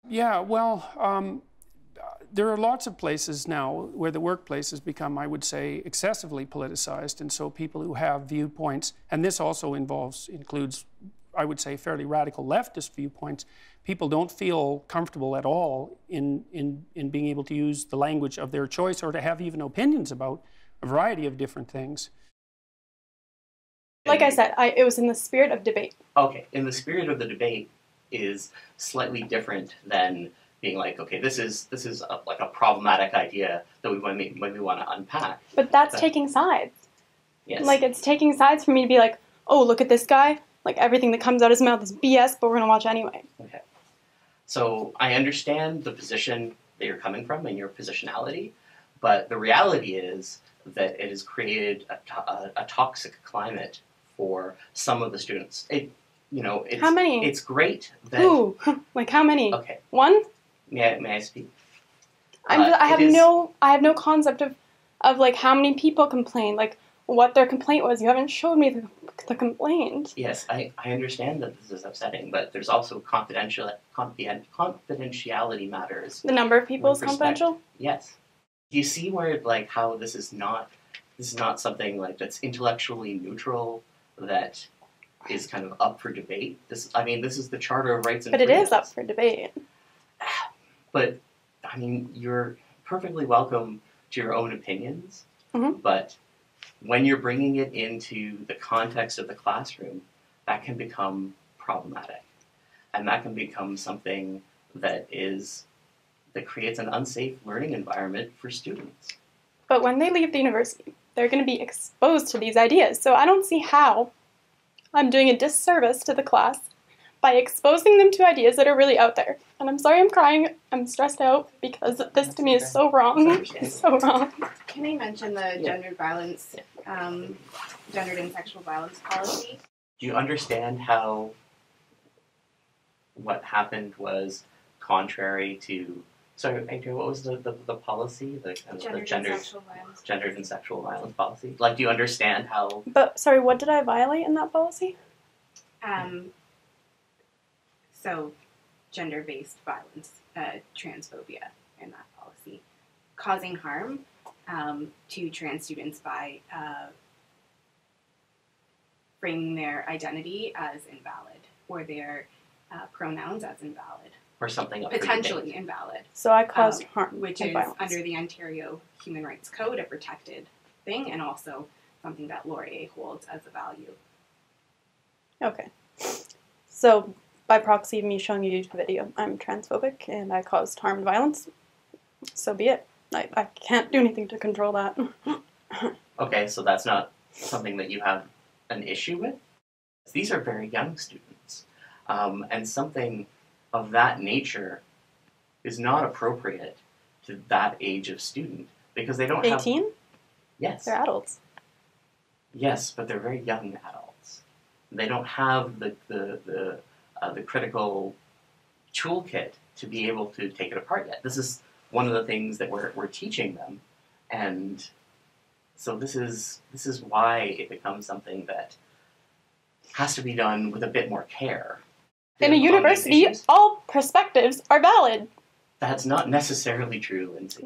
Yeah, well, there are lots of places now where the workplace has become, I would say, excessively politicized, and so people who have viewpoints, and this also includes, I would say, fairly radical leftist viewpoints, people don't feel comfortable at all in being able to use the language of their choice or to have even opinions about a variety of different things. Like I said, it was in the spirit of debate. Okay, in the spirit of the debate is slightly different than being like, okay, this is like a problematic idea that we want to unpack. But that's taking sides. Yes. Like, it's taking sides for me to be like, oh, look at this guy. Like, everything that comes out of his mouth is BS, but we're going to watch anyway. Okay. So I understand the position that you're coming from and your positionality, but the reality is that it has created a toxic climate for some of the students. How many? It's great that... Ooh, like how many? Okay. One? May I speak? I have no concept of like how many people complained, like what their complaint was. You haven't showed me the complaint. Yes, I understand that this is upsetting, but there's also confidentiality matters. The number of people is confidential? Yes. Do you see where, like, how this is not something like that's intellectually neutral, that is kind of up for debate? This is the Charter of Rights and Freedoms. But it is up for debate. But, I mean, you're perfectly welcome to your own opinions, mm-hmm. but when you're bringing it into the context of the classroom, that can become problematic. And that can become something that creates an unsafe learning environment for students. But when they leave the university, they're going to be exposed to these ideas. So I don't see how I'm doing a disservice to the class by exposing them to ideas that are really out there. And I'm sorry I'm crying. I'm stressed out because this to me is so wrong. It's so wrong. Can I mention the gendered violence, gendered and sexual violence policy? Do you understand how what happened was contrary to... Sorry, Adrian, what was the policy? The gendered and sexual violence policy? Like, do you understand how... But, sorry, what did I violate in that policy? So, gender-based violence, transphobia in that policy. Causing harm to trans students by framing their identity as invalid, or their pronouns as invalid. Or something potentially invalid. So I caused harm, which is violence. Under the Ontario Human Rights Code, a protected thing, and also something that Laurier holds as a value. Okay. So by proxy of me showing you the video, I'm transphobic and I caused harm and violence. So be it. I can't do anything to control that. Okay, so that's not something that you have an issue with? These are very young students, and something of that nature is not appropriate to that age of student, because they don't 18? have... 18? Yes. They're adults. Yes, but they're very young adults. They don't have the critical toolkit to be able to take it apart yet. This is one of the things that we're teaching them, and so this is why it becomes something that has to be done with a bit more care. In a university, all perspectives are valid. That's not necessarily true, Lindsay.